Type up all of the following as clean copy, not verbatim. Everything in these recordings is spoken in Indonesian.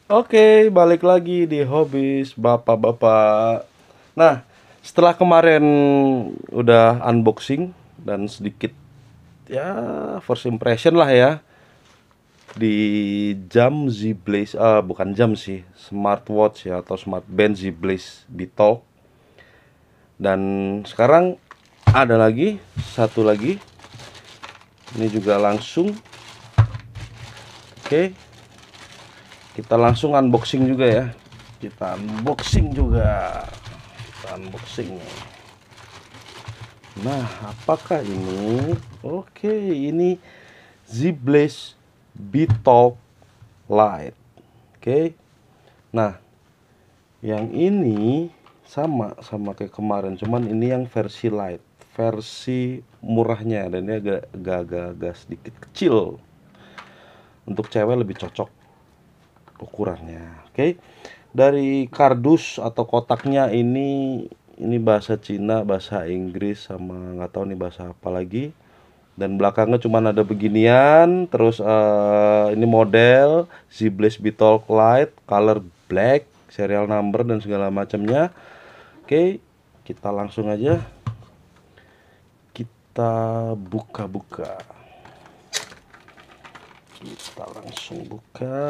Oke, balik lagi di Hobis Bapak-bapak. Nah, setelah kemarin udah unboxing dan sedikit ya first impression lah ya di jam Z-Blaze, bukan jam sih, smartwatch ya atau smartband Z-Blaze Beetalk. Dan sekarang ada lagi satu lagi. Ini juga langsung. Oke, kita langsung unboxing juga ya. Kita unboxing juga. Kita unboxing. Nah, apakah ini? Oke, ini Z-Blaze Beetalk Lite. Oke. Nah, yang ini sama kayak kemarin, cuman ini yang versi light, versi murahnya, dan ini agak sedikit kecil. Untuk cewek lebih cocok ukurannya. Oke. Dari kardus atau kotaknya ini bahasa Cina, bahasa Inggris, sama nggak tahu nih bahasa apa lagi. Dan belakangnya cuman ada beginian. Terus ini model Z-Blaze Beetalk Lite, color black, serial number dan segala macamnya. Oke, kita langsung aja kita buka-buka. Kita langsung buka.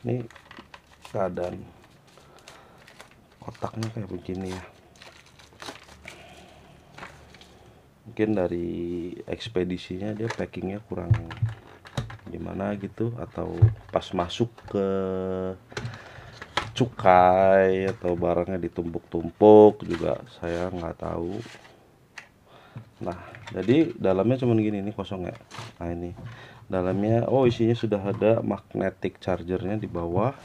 Ini keadaan kotaknya kayak begini ya. Mungkin dari ekspedisinya dia packingnya kurang gimana gitu, atau pas masuk ke cukai atau barangnya ditumpuk-tumpuk juga, saya nggak tahu. Nah, jadi dalamnya cuman gini, ini kosong ya. Nah, ini dalamnya, oh isinya sudah ada magnetic chargernya di bawah.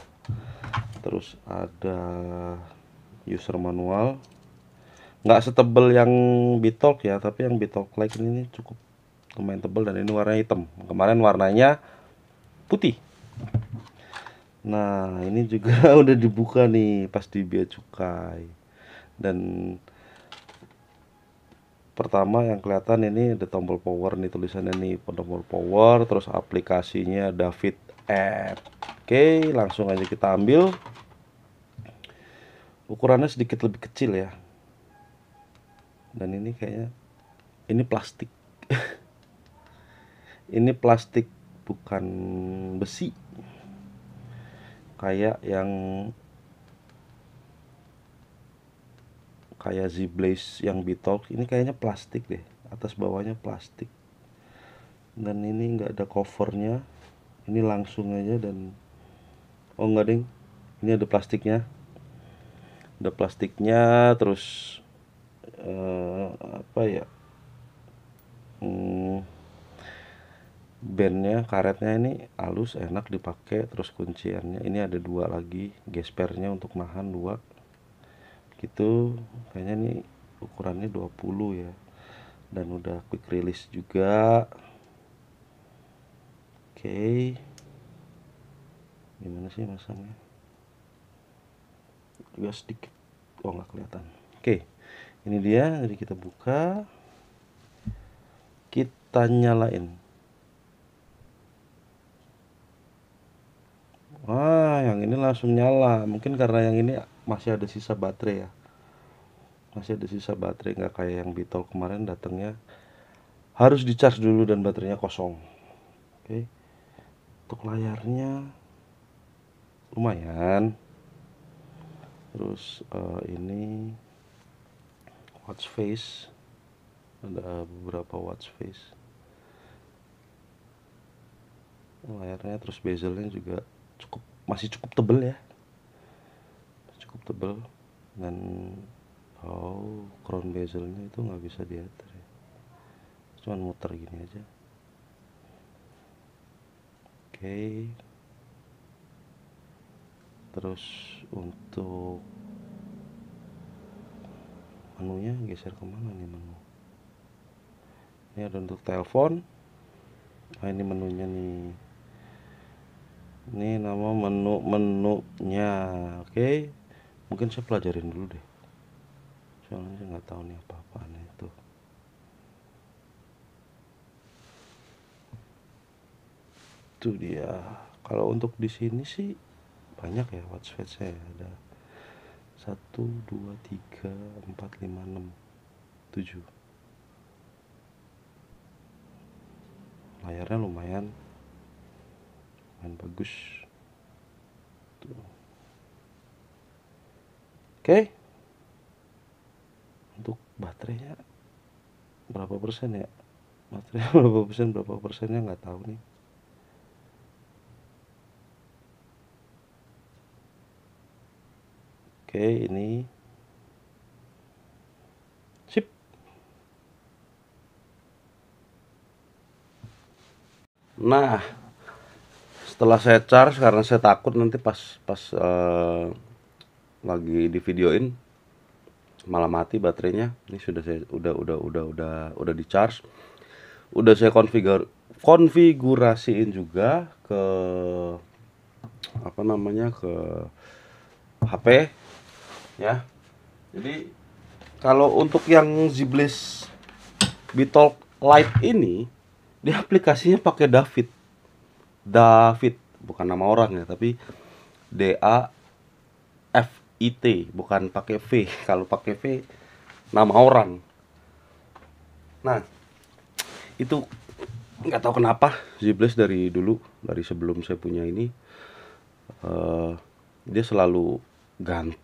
Terus ada user manual. Nggak setebel yang Beetalk ya, tapi yang Beetalk Lite ini cukup lumayan tebel, dan ini warnanya hitam. Kemarin warnanya putih. Nah, ini juga udah dibuka nih pas di bea cukai. Dan pertama yang kelihatan ini ada tombol power nih, tulisannya nih tombol power, terus aplikasinya David App. Oke, langsung aja kita ambil. Ukurannya sedikit lebih kecil ya. Dan ini kayaknya ini plastik. Ini plastik, bukan besi. Kayak yang kayak Z-Blaze yang Beetalk ini kayaknya plastik deh, atas bawahnya plastik. Dan ini nggak ada covernya, ini langsung aja. Dan oh nggak ding, ini ada plastiknya, terus apa ya, hmm, bandnya, karetnya ini halus, enak dipakai. Terus kunciannya ini ada dua lagi, gespernya untuk nahan dua gitu. Kayaknya ini ukurannya 20 ya, dan udah quick release juga. Oke, gimana sih masangnya, juga sedikit, oh nggak kelihatan. Oke, ini dia. Jadi kita buka, kita nyalain. Wah, yang ini langsung nyala. Mungkin karena yang ini masih ada sisa baterai ya, masih ada sisa baterai, nggak kayak yang Beetalk kemarin datangnya harus di charge dulu dan baterainya kosong. Oke, untuk layarnya lumayan. Terus ini watch face, ada beberapa watch face layarnya. Terus bezelnya juga masih cukup tebel ya, cukup tebel. Dan crown bezelnya itu nggak bisa diatur ya, cuman muter gini aja. Oke, terus untuk menunya geser kemana nih menu? Ini ada untuk telepon. Nah, ini menunya nih, ini nama menunya. Oke, mungkin saya pelajarin dulu deh, soalnya saya nggak tahu nih apa-apaan itu. Itu dia. Kalau untuk di sini sih banyak ya watch face saya, ada 1 2 3 4 5 6 7. Layarnya lumayan bagus tuh. Oke. Untuk baterainya berapa persen ya, baterainya berapa persennya nggak tahu nih. Oke, ini sip. Nah, setelah saya charge, karena saya takut nanti pas lagi di videoin malah mati baterainya. Ini sudah saya udah di charge, udah saya konfigurasiin juga ke apa namanya, ke HP ya. Jadi kalau untuk yang ZBlaze Bitalk Lite ini, dia aplikasinya pakai David, bukan nama orang ya, tapi DAVIT, bukan pakai V. Kalau pakai V nama orang. Nah, itu nggak tahu kenapa ZBlaze dari dulu, dari sebelum saya punya ini, dia selalu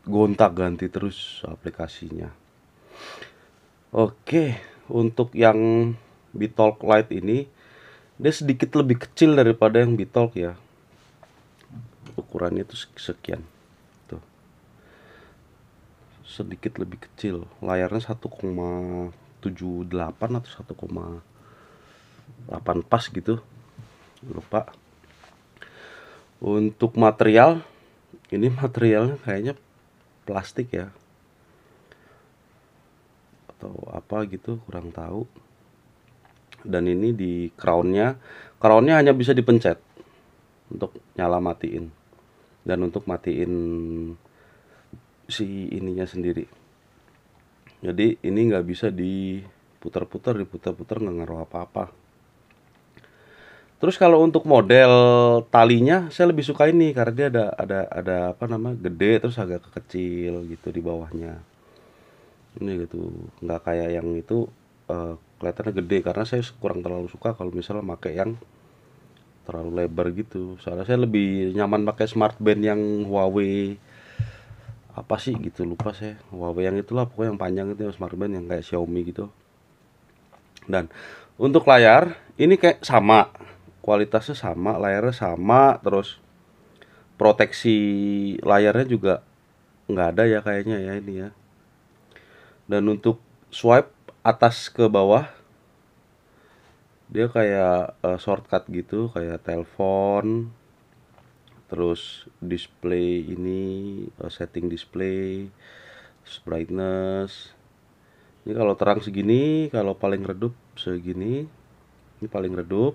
gonta-ganti terus aplikasinya. Oke, untuk yang Bitalk Lite ini, dia sedikit lebih kecil daripada yang Bitalk ya. Ukurannya itu sekian. Tuh. Sedikit lebih kecil. Layarnya 1,78 atau 1,8 pas gitu. Lupa. Untuk material, ini materialnya kayaknya plastik ya, atau apa gitu, kurang tahu. Dan ini di crownnya hanya bisa dipencet untuk nyala matiin, dan untuk matiin si ininya sendiri. Jadi ini nggak bisa diputar-putar nggak ngaruh apa-apa. Terus kalau untuk model talinya, saya lebih suka ini karena dia ada apa nama, gede terus agak kecil gitu di bawahnya. Ini gitu, nggak kayak yang itu kelihatannya gede, karena saya kurang terlalu suka kalau misalnya pakai yang terlalu lebar gitu. Soalnya saya lebih nyaman pakai smartband yang Huawei apa sih gitu, lupa saya. Huawei yang itulah pokoknya, yang panjang itu, yang smartband yang kayak Xiaomi gitu. Dan untuk layar ini kayak sama, kualitasnya sama, layarnya sama, terus proteksi layarnya juga nggak ada ya kayaknya ya ini ya. Dan untuk swipe atas ke bawah, dia kayak shortcut gitu, kayak telepon. Terus display ini, setting display, brightness. Ini kalau terang segini, kalau paling redup segini. Ini paling redup.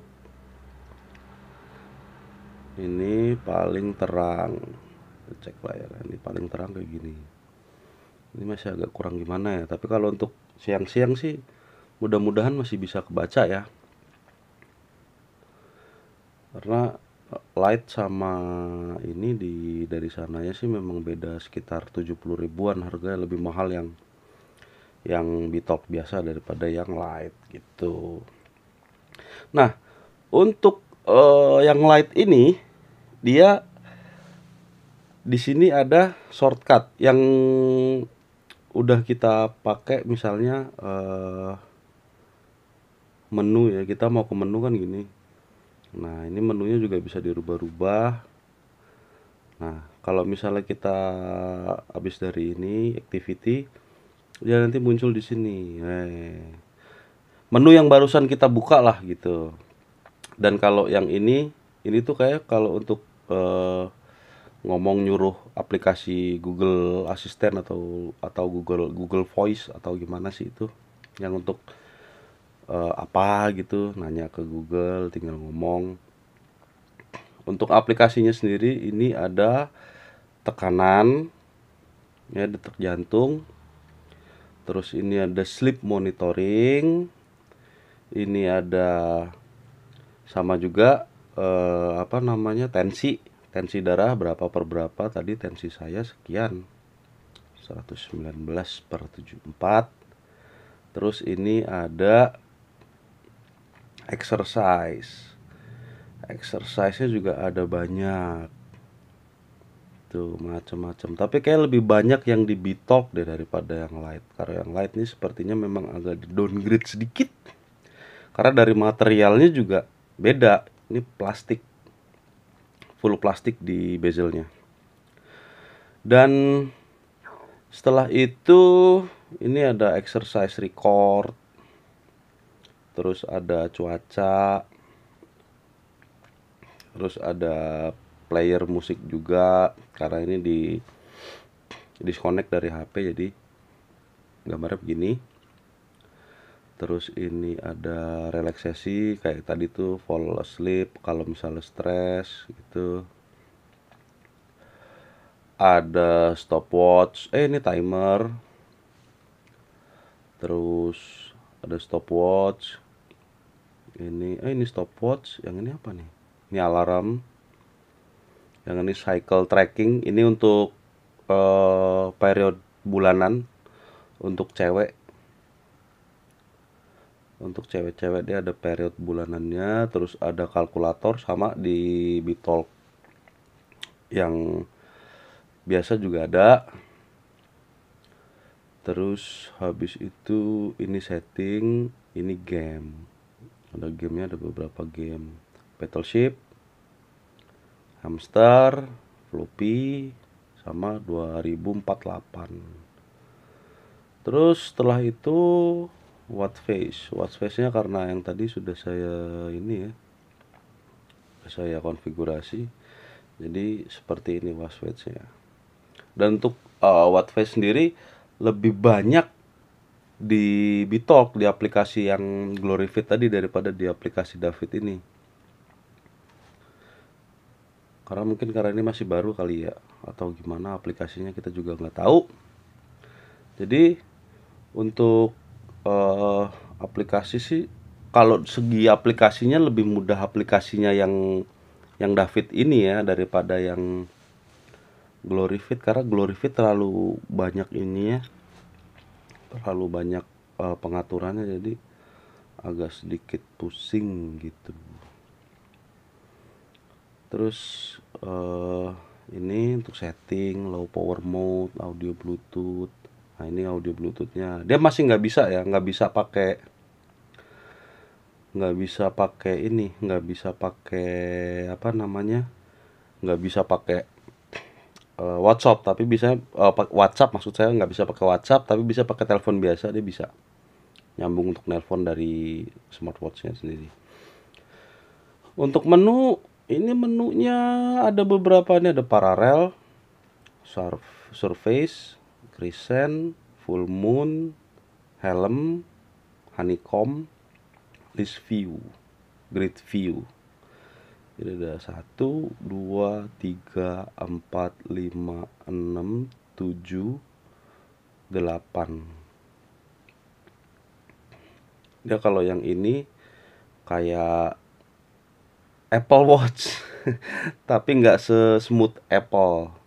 Ini paling terang. Cek layar, ini paling terang kayak gini. Ini masih agak kurang gimana ya, tapi kalau untuk siang-siang sih mudah-mudahan masih bisa kebaca ya. Karena Lite sama ini dari sananya sih memang beda sekitar 70 ribuan, harganya lebih mahal yang Bitalk biasa daripada yang Lite gitu. Nah, untuk yang Lite ini, dia di sini ada shortcut yang udah kita pakai, misalnya menu ya, kita mau ke menu kan gini. Nah, ini menunya juga bisa dirubah-rubah. Nah, kalau misalnya kita habis dari ini activity, dia nanti muncul di sini. Menu yang barusan kita buka lah gitu. Dan kalau yang ini tuh kayak kalau untuk ngomong nyuruh aplikasi Google Assistant atau Google Voice atau gimana sih itu, yang untuk apa gitu, nanya ke Google tinggal ngomong. Untuk aplikasinya sendiri ini ada tekanan ya, detak jantung. Terus ini ada sleep monitoring. Ini ada sama juga apa namanya, tensi tensi darah berapa per berapa. Tadi tensi saya sekian, 119/74. Terus ini ada exercise-nya juga ada banyak tuh, macam-macam. Tapi kayak lebih banyak yang di Bitalk deh daripada yang Light, karena yang Light ini sepertinya memang agak di downgrade sedikit, karena dari materialnya juga beda. Ini plastik, full plastik di bezelnya. Dan setelah itu ini ada exercise record, terus ada cuaca, terus ada player musik juga, karena ini di disconnect dari HP jadi gambarnya begini. Terus ini ada relaksasi kayak tadi tuh, fall asleep kalau misalnya stres gitu. Ada stopwatch, ini timer. Terus ada stopwatch. Ini stopwatch, yang ini apa nih? Ini alarm. Yang ini cycle tracking, ini untuk periode bulanan untuk cewek. Untuk cewek-cewek dia ada periode bulanannya. Terus ada kalkulator sama di Bitalk yang biasa juga ada. Terus habis itu ini setting, ini game. Ada gamenya, ada beberapa game. Battleship, Hamster, Floppy, sama 2048. Terus setelah itu watch face-nya karena yang tadi sudah saya ini ya, saya konfigurasi. Jadi seperti ini watch face-nya. Dan untuk watch face sendiri lebih banyak di Bitalk, di aplikasi yang Glorifit tadi daripada di aplikasi David ini. Karena mungkin karena ini masih baru kali ya, atau gimana aplikasinya kita juga nggak tahu. Jadi untuk aplikasi sih, kalau segi aplikasinya lebih mudah aplikasinya yang David ini ya daripada yang Glorifit, karena Glorifit terlalu banyak ini ya, terlalu banyak pengaturannya, jadi agak sedikit pusing gitu. Terus ini untuk setting low power mode, audio Bluetooth. Nah ini audio Bluetoothnya, dia masih nggak bisa ya, nggak bisa pakai ini, nggak bisa pakai apa namanya, nggak bisa pakai WhatsApp, tapi bisa WhatsApp, maksud saya nggak bisa pakai WhatsApp, tapi bisa pakai telepon biasa, dia bisa nyambung untuk nelpon dari smartwatchnya sendiri. Untuk menu, ini menunya ada beberapa, ini ada parallel, surface, crescent, full moon, helm, honeycomb, list view, grid view. Jadi ada 1, 2, 3, 4, 5, 6, 7, 8. Dia kalau yang ini kayak Apple Watch tapi nggak se-smooth Apple.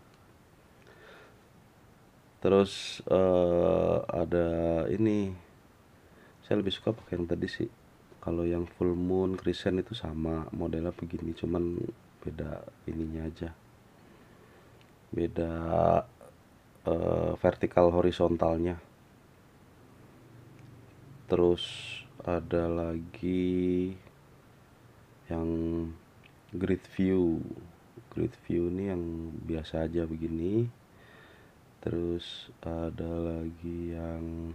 Terus ada ini, saya lebih suka pakai yang tadi sih. Kalau yang full moon, crescent itu sama modelnya begini, cuman beda ininya aja, beda vertikal horizontalnya. Terus ada lagi yang grid view ini yang biasa aja begini. Terus ada lagi yang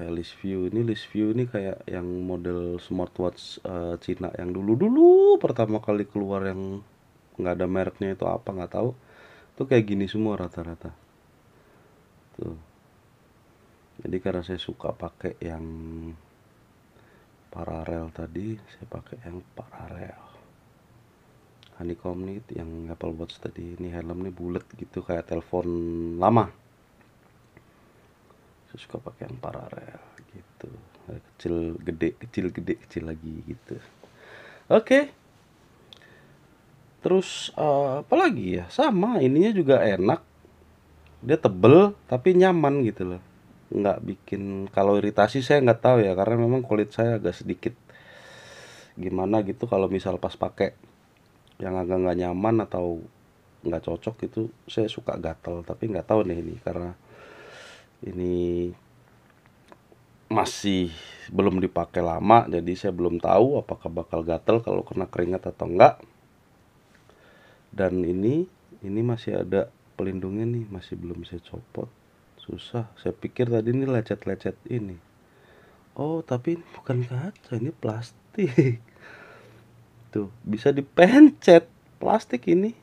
list view ini kayak yang model smartwatch Cina yang dulu pertama kali keluar, yang nggak ada mereknya itu apa nggak tahu, tuh kayak gini semua rata-rata tuh. Jadi karena saya suka pakai yang paralel tadi, saya pakai yang paralel. Honeycomb nih yang Apple Watch tadi, ini helm nih bulat gitu kayak telepon lama. Saya suka pakai yang paralel gitu, kecil gede lagi gitu. Oke. Terus apa lagi ya? Sama, ininya juga enak. Dia tebel tapi nyaman gitu loh. Nggak bikin, kalau iritasi saya nggak tahu ya, karena memang kulit saya agak sedikit gimana gitu kalau misal pas pakai yang agak nggak nyaman atau nggak cocok gitu, saya suka gatel. Tapi nggak tahu nih ini karena ini masih belum dipakai lama, jadi saya belum tahu apakah bakal gatel kalau kena keringat atau enggak. Dan ini masih ada pelindungnya nih, masih belum saya copot. Susah, saya pikir tadi ini lecet-lecet ini. Oh, tapi ini bukan kaca, ini plastik. Tuh, bisa dipencet. Plastik ini.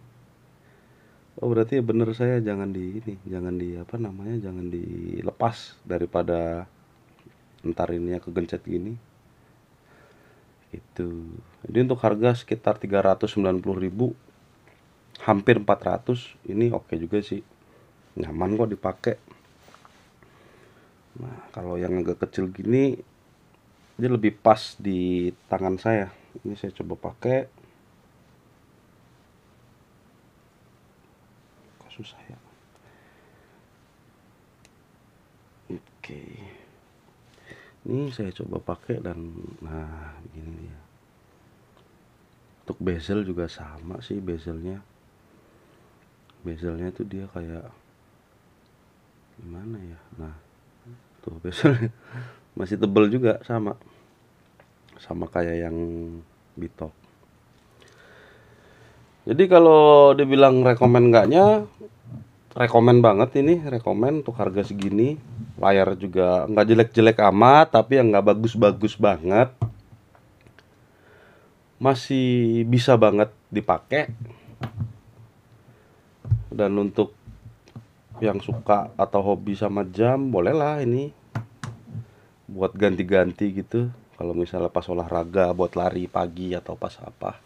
Oh, berarti ya bener, saya jangan di ini, jangan di apa namanya, jangan dilepas daripada ntar ininya kegencet gini. Itu. Jadi untuk harga sekitar 390.000, hampir 400, ini oke juga sih. Nyaman kok dipakai. Nah, kalau yang agak kecil gini, dia lebih pas di tangan saya. Ini saya coba pakai. Kok susah ya? Oke. Ini saya coba pakai dan nah, begini dia. Untuk bezel juga sama sih bezelnya. Bezelnya tuh dia kayak gimana ya? Nah, tuh bezelnya masih tebel juga, sama kayak yang Bitok. Jadi kalau dibilang rekomen enggaknya, rekomen banget ini, rekomen untuk harga segini. Layar juga nggak jelek-jelek amat, tapi yang nggak bagus-bagus banget. Masih bisa banget dipakai. Dan untuk yang suka atau hobi sama jam, bolehlah ini buat ganti-ganti gitu. Kalau misalnya pas olahraga, buat lari pagi atau pas apa.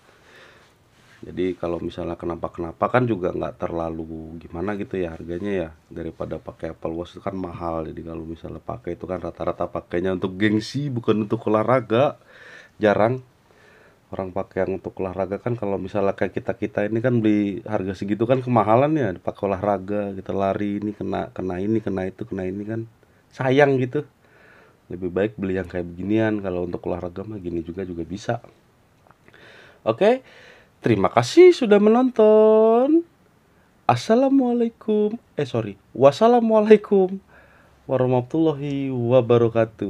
Jadi kalau misalnya kenapa-kenapa kan juga nggak terlalu gimana gitu ya harganya ya. Daripada pakai Apple Watch itu kan mahal. Jadi kalau misalnya pakai itu kan rata-rata pakainya untuk gengsi, bukan untuk olahraga. Jarang orang pakai yang untuk olahraga kan. Kalau misalnya kayak kita-kita ini kan beli harga segitu kan kemahalan ya. Pakai olahraga, kita lari ini kena ini, kena itu, kena ini kan. Sayang gitu. Lebih baik beli yang kayak beginian. Kalau untuk olahraga mah gini juga bisa. Oke. Terima kasih sudah menonton. Wassalamualaikum warahmatullahi wabarakatuh.